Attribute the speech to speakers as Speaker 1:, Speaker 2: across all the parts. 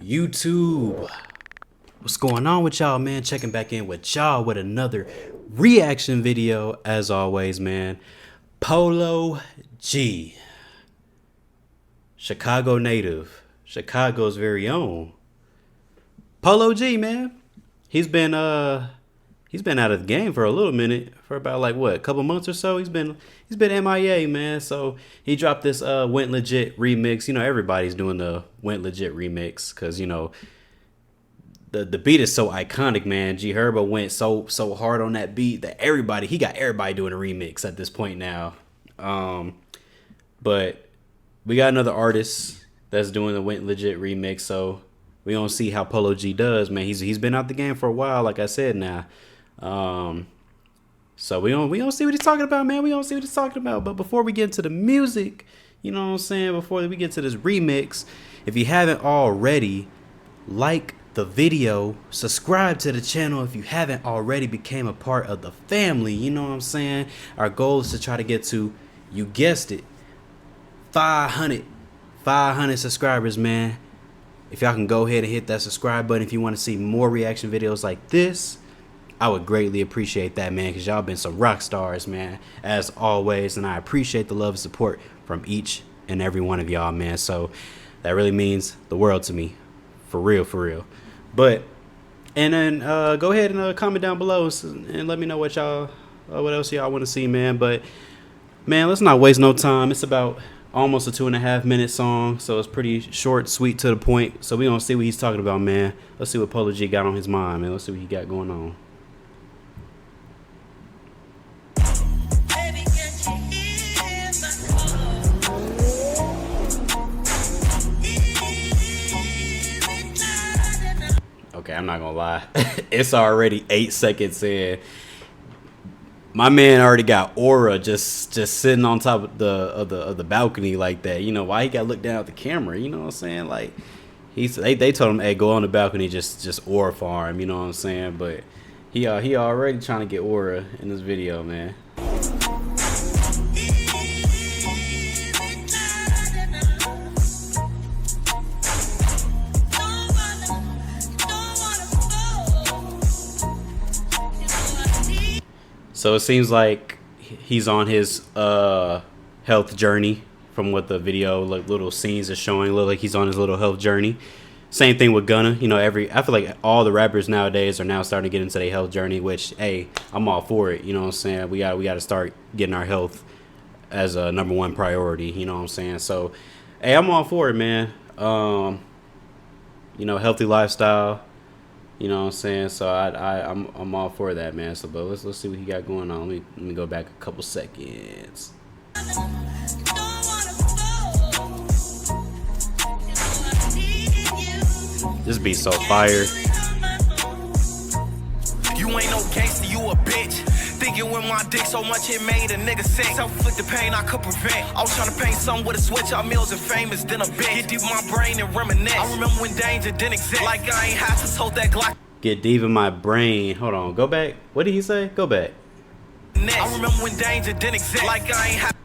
Speaker 1: YouTube, what's going on with y'all, man? Checking back in with y'all with another reaction video. As always, man, Polo G, Chicago native, Chicago's very own Polo G, man. He's been out of the game for a little minute, for about like what, a couple months or so. He's been MIA, man. So he dropped this Went Legit remix. You know, everybody's doing the Went Legit remix because, you know, the beat is so iconic, man. G Herbo went so hard on that beat that he got everybody doing a remix at this point now. But we got another artist that's doing the Went Legit remix, so we gonna see how Polo G does, man. He's been out the game for a while, like I said now. So we gonna see what he's talking about, man. We gonna see what he's talking about. But before we get into the music, you know what I'm saying? Before we get to this remix, if you haven't already, like the video, subscribe to the channel if you haven't already became a part of the family. You know what I'm saying? Our goal is to try to get to, you guessed it, 500 subscribers, man. If y'all can go ahead and hit that subscribe button if you want to see more reaction videos like this, I would greatly appreciate that, man, because y'all been some rock stars, man, as always, and I appreciate the love and support from each and every one of y'all, man. So that really means the world to me, for real. But and then go ahead and comment down below and let me know what else y'all want to see, man. But man, let's not waste no time. It's about almost a 2.5-minute song, so it's pretty short, sweet, to the point. So we gonna see what he's talking about, man. Let's see what Polo G got on his mind, man. Let's see what he got going on. Okay, I'm not gonna lie. It's already 8 seconds in. My man already got aura just sitting on top of the balcony like that. You know why he got to look down at the camera? You know what I'm saying? Like they told him, hey, go on the balcony, just aura farm. You know what I'm saying? But he already trying to get aura in this video, man. So it seems like he's on his health journey from what the video, like, little scenes are showing. Look like he's on his little health journey. Same thing with Gunna. You know, I feel like all the rappers nowadays are now starting to get into their health journey, which, hey, I'm all for it. You know what I'm saying? We got to start getting our health as a #1 priority. You know what I'm saying? So, hey, I'm all for it, man. You know, healthy lifestyle. You know what I'm saying? So I'm all for that, man. So but let's see what he got going on. Let me go back a couple seconds. This beat's so fire.
Speaker 2: You ain't no gangster, you a bitch. Thinking with my dick so much it made a nigga sick. Self-inflicted pain I could prevent. I was trying to paint something with a switch. Our meals and famous, then a bitch. Get deep in my brain and reminisce. I remember when danger didn't exist. Like I ain't had to hold that Glock.
Speaker 1: Get deep in my brain. Hold on, go back. What did he say? Go back.
Speaker 2: I remember when danger didn't exist. Like I ain't had.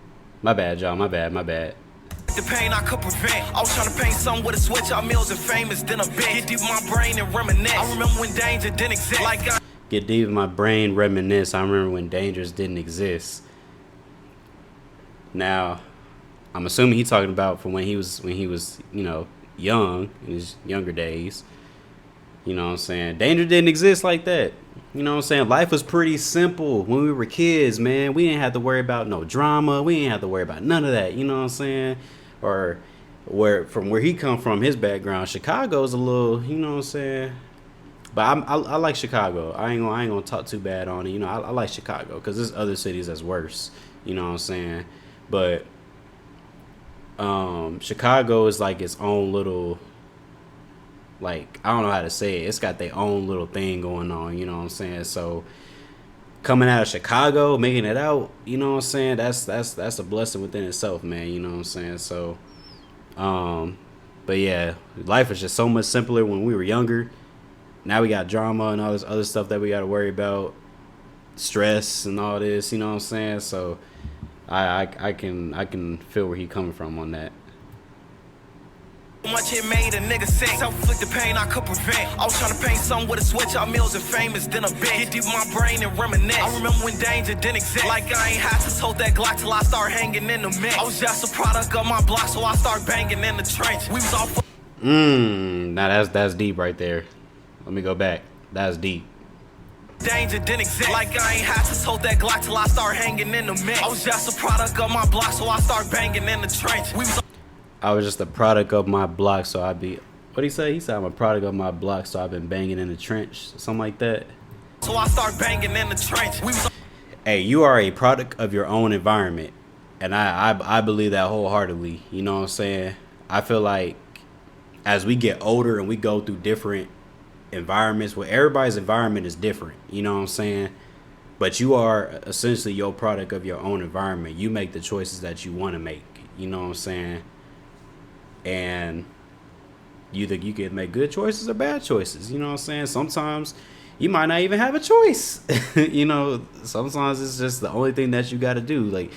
Speaker 1: My bad, y'all. My bad.
Speaker 2: The pain I could prevent. I was trying to paint something with a switch. Our meals and famous, then a bitch. Get deep in my brain and reminisce. I remember when danger didn't exist. Like I.
Speaker 1: Get deep in my brain, reminisce. I remember when dangers didn't exist. Now, I'm assuming he's talking about from when he was, you know, young, in his younger days. You know what I'm saying? Danger didn't exist like that. You know what I'm saying? Life was pretty simple when we were kids, man. We didn't have to worry about no drama. We didn't have to worry about none of that. You know what I'm saying? Or from where he come from, his background, Chicago's a little, you know what I'm saying? But I like Chicago. I ain't gonna talk too bad on it. You know, I like Chicago because there's other cities that's worse. You know what I'm saying? But Chicago is like its own little, like, I don't know how to say it. It's got their own little thing going on. You know what I'm saying? So coming out of Chicago, making it out, you know what I'm saying? That's a blessing within itself, man. You know what I'm saying? So, but yeah, life was just so much simpler when we were younger. Now we got drama and all this other stuff that we got to worry about, stress and all this, you know what I'm saying? So I can feel where he coming from on that.
Speaker 2: Much it made a nigga sick. Self-inflicted pain I could prevent. I was trying to paint something with a switch. Our meals and famous, then a bit. Get deep in my brain and reminisce. I remember when danger didn't exist. Like I ain't had to hold that Glock till I start hanging in the mix. I was just a product of my block, so I start banging in the trench. We was all
Speaker 1: now that's deep right there. Let me go back. That's deep.
Speaker 2: danger didn't exist. Like I ain't had to hold that Glock till I start hanging in the mix. I was just a product of my block, so I start banging in the trench. We was
Speaker 1: I was just a product of my block, so I'd be... What'd he say? He said I'm a product of my block, so I've been banging in the trench. Something like that.
Speaker 2: So I start banging in the trench. We was...
Speaker 1: Hey, you are a product of your own environment. And I believe that wholeheartedly. You know what I'm saying? I feel like as we get older and we go through different environments, where everybody's environment is different. You know what I'm saying? But you are essentially your product of your own environment. You make the choices that you want to make. You know what I'm saying? And you can make good choices or bad choices. You know what I'm saying? Sometimes you might not even have a choice. You know, sometimes it's just the only thing that you got to do. Like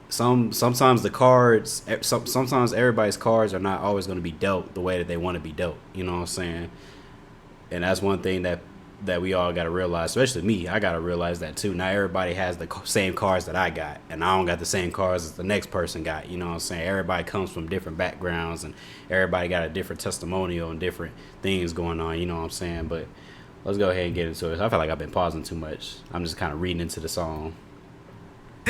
Speaker 1: sometimes the cards, sometimes everybody's cards are not always going to be dealt the way that they want to be dealt. You know what I'm saying? And that's one thing that we all got to realize, especially me. I got to realize that too. Not everybody has the same cards that I got, and I don't got the same cards as the next person got. You know what I'm saying? Everybody comes from different backgrounds, and everybody got a different testimonial and different things going on. You know what I'm saying? But let's go ahead and get into it. I feel like I've been pausing too much. I'm just kind of reading into the song.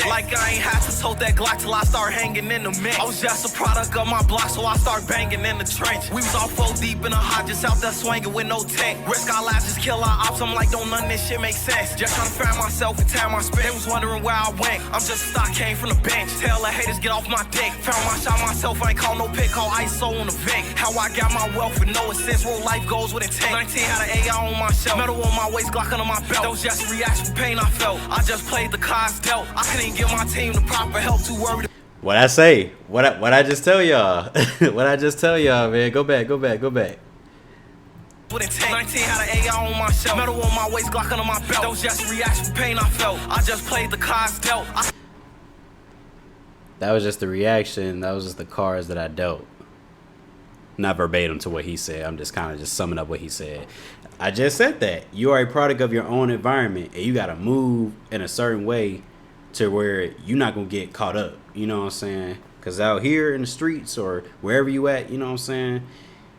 Speaker 2: Like I ain't had to hold that Glock till I start hanging in the mix. I was just a product of my block, so I start banging in the trench. We was all full deep in a hot, just out there swinging with no tech. Risk our lives, just kill our ops. I'm like, don't none of this shit make sense. Just trying to find myself and tell my spit. They was wondering where I went. I'm just a stock, came from the bench. Tell the haters get off my dick. Found my shot myself, I ain't call no pick, call ISO on the Vic. How I got my wealth with no assist, roll life goes with intent. 19 had an AI on my shelf, metal on my waist, Glock under my belt. That was just a reaction, pain I felt. I just played the cards dealt. I couldn't even give my team the proper help, too worried.
Speaker 1: What I say? What I just tell y'all? What I just tell y'all, man? Go back.
Speaker 2: With intent. 19 had an AI on my shelf, metal on my waist, Glock under my belt. That was just a reaction, pain I felt. I just played the cards dealt.
Speaker 1: That was just the reaction. That was just the cards that I dealt. Not verbatim to what he said. I'm just kind of just summing up what he said. I just said that. You are a product of your own environment, and you got to move in a certain way to where you're not going to get caught up. You know what I'm saying? Because out here in the streets or wherever you at, you know what I'm saying,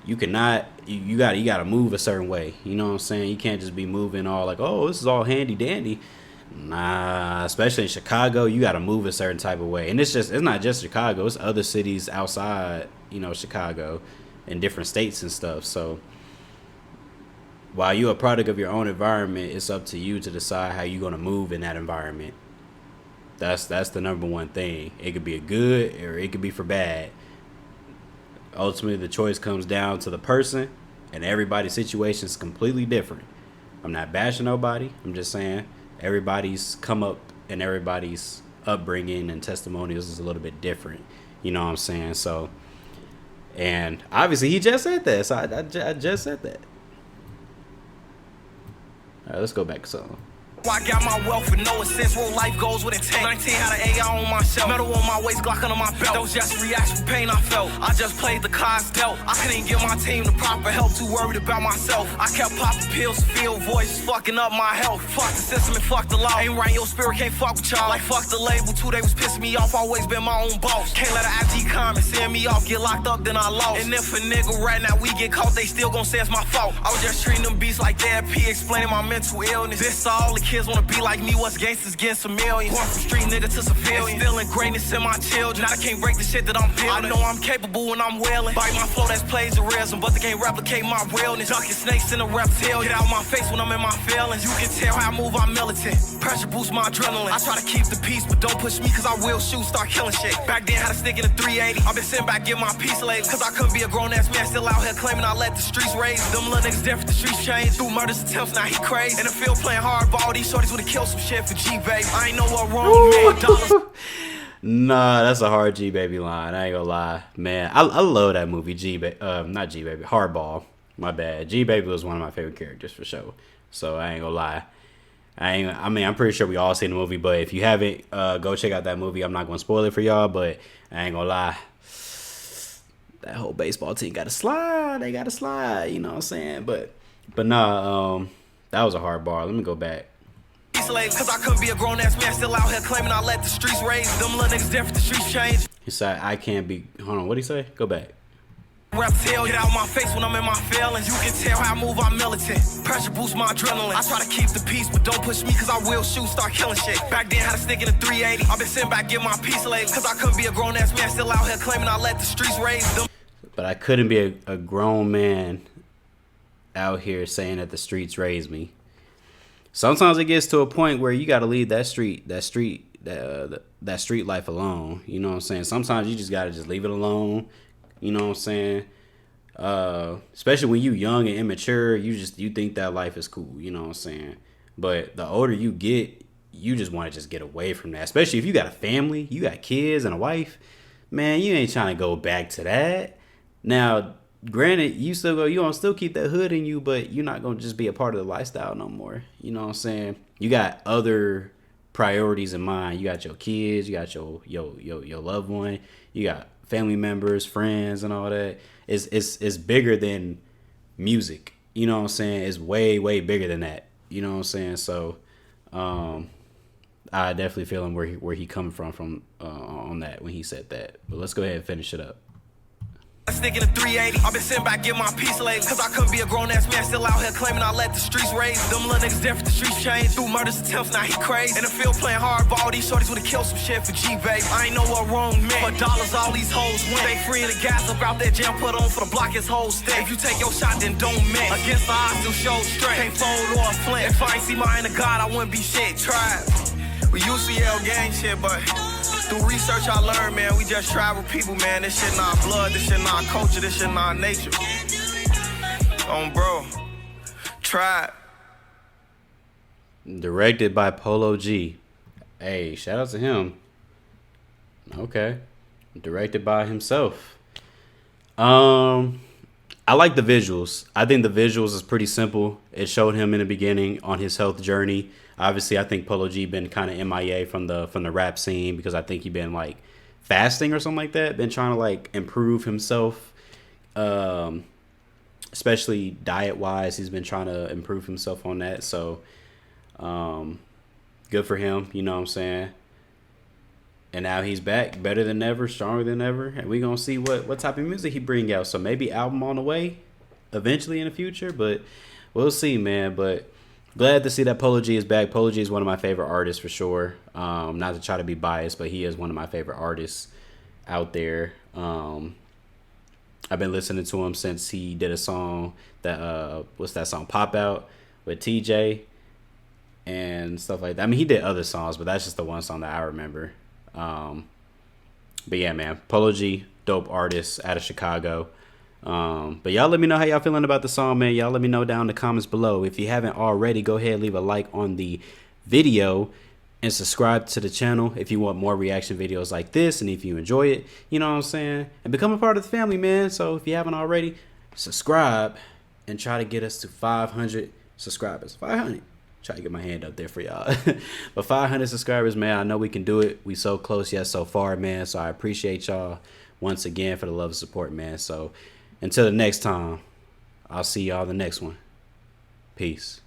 Speaker 1: you cannot, you got to move a certain way. You know what I'm saying? You can't just be moving all like, oh, this is all handy dandy. Nah, especially in Chicago, you got to move a certain type of way. And it's not just Chicago. It's other cities outside, you know, Chicago in different states and stuff. So while you're a product of your own environment, it's up to you to decide how you're going to move in that environment. That's the number one thing. It could be a good or it could be for bad. Ultimately, the choice comes down to the person, and everybody's situation is completely different. I'm not bashing nobody. I'm just saying everybody's come up and everybody's upbringing and testimonials is a little bit different. You know what I'm saying? So, and obviously he just said that. So I just said that. All right, let's go back to something.
Speaker 2: I got my wealth with no assist, roll life goes with intent. 19 had an AI on my shelf, metal on my waist, Glock under my belt. That was just a reaction, pain I felt. I just played the cards dealt. I couldn't even give my team the proper help, too worried about myself. I kept popping pills, feel voices, fucking up my health. Fuck the system and fuck the law. Ain't right, your spirit can't fuck with y'all. Like fuck the label too, they was pissing me off. Always been my own boss. Can't let an IG comment send me off, get locked up, then I lost. And if a nigga right now we get caught, they still gon' say it's my fault. I was just treating them beats like therapy, explaining my mental illness. This all the kids wanna be like me. What's gangsters getting some millions? Going from street nigga to civilian. Instilling greatness in my children. Now I can't break the shit that I'm building. I know I'm capable when I'm wailing. Bite my flow, that's plagiarism, but they can't replicate my realness. Dunking snakes in a reptile. Get out my face when I'm in my feelings. You can tell how I move, I'm militant. Pressure boosts my adrenaline. I try to keep the peace, but don't push me, cause I will shoot, start killing shit. Back then, had to stick in a 380. I've been sitting back, getting my peace lately. Cause I couldn't be a grown ass man still out here claiming I let the streets raise. Them little niggas different, the streets change. Through murders attempts, now he crazy. In the field playing hardball, these shorties would've killed some shit for G, baby. I ain't know what wrong, man.
Speaker 1: Nah, that's a hard G Baby line. I ain't gonna lie, man. I love that movie, not G Baby, Hardball. My bad. G Baby was one of my favorite characters for sure. So I ain't gonna lie. I'm pretty sure we all seen the movie, but if you haven't, go check out that movie. I'm not gonna spoil it for y'all, but I ain't gonna lie. that whole baseball team got to slide. They got to slide. You know what I'm saying? But nah, that was a hard bar. Let me go back.
Speaker 2: Cause I couldn't be a grown ass man still out here claiming I let the streets raise. Them little niggas different, the streets change.
Speaker 1: He said, I can't be. Hold on, what'd he say? Go back.
Speaker 2: Rap tail, get out my face when I'm in my feelings. You can tell how I move, I'm militant. Pressure boosts my adrenaline. I try to keep the peace, but don't push me, cause I will shoot, start killing shit. Back then, had a stick in a 380. I've been sitting back, get my peace lately. Cause I couldn't be a grown ass man still out here claiming I let the streets raise. Them.
Speaker 1: But I couldn't be a grown man out here saying that the streets raised me. Sometimes it gets to a point where you got to leave that street life alone. You know what I'm saying? Sometimes you just got to just leave it alone. You know what I'm saying? Especially when you young and immature, you think that life is cool. You know what I'm saying? But the older you get, you just want to just get away from that. Especially if you got a family, you got kids and a wife. Man, you ain't trying to go back to that. Now, granted, you gonna still keep that hood in you, but you're not gonna just be a part of the lifestyle no more. You know what I'm saying? You got other priorities in mind. You got your kids, you got your loved one, you got family members, friends, and all that. It's bigger than music. You know what I'm saying? It's way, way bigger than that. You know what I'm saying? So, I definitely feel him where he coming from on that when he said that. But let's go ahead and finish it up.
Speaker 2: Stick in a 380. I've been sitting back, get my peace lately. Cause I couldn't be a grown ass man still out here claiming I let the streets raise. Them little niggas different, the streets change. Through murders attempts, now he crazy. In the field playing hardball, these shorties would've killed some shit for G, babe. I ain't know what wrong meant. For dollars, all these hoes win. They free in the gas up out that jam, put on for the block his whole stick. If you take your shot, then don't miss. Against the odds, still show strength. Can't fold or flint. If I ain't see my inner God, I wouldn't be shit. Try. We UCL gang shit, but through research I learned, man, we just tribal people, man. This shit not blood, this shit not culture, this shit not nature. Bro. Tribe.
Speaker 1: Directed by Polo G. Hey, shout out to him. Okay. Directed by himself. I like the visuals. I think the visuals is pretty simple. It showed him in the beginning on his health journey. Obviously, I think Polo G been kind of MIA from the rap scene because I think he been like fasting or something like that. Been trying to like improve himself, especially diet wise. He's been trying to improve himself on that. So, good for him. You know what I'm saying? And now he's back, better than ever, stronger than ever. And we gonna see what type of music he bring out. So maybe album on the way, eventually in the future. But we'll see, man. But glad to see that Polo G is back. Polo G is one of my favorite artists for sure. Not to try to be biased, but he is one of my favorite artists out there. I've been listening to him since he did a song that what's that song? Pop Out with TJ and stuff like that. I mean, he did other songs, but that's just the one song that I remember. But yeah, man, Polo G, dope artist out of Chicago. But y'all let me know how y'all feeling about the song, man. Y'all let me know down in the comments below. If you haven't already, go ahead and leave a like on the video and subscribe to the channel if you want more reaction videos like this and if you enjoy it, you know what I'm saying? And become a part of the family, man. So if you haven't already, subscribe and try to get us to 500 subscribers. 500. Try to get my hand up there for y'all. But 500 subscribers, man, I know we can do it. We so close yet so far, man. So I appreciate y'all once again for the love and support, man. So until the next time, I'll see y'all the next one. Peace.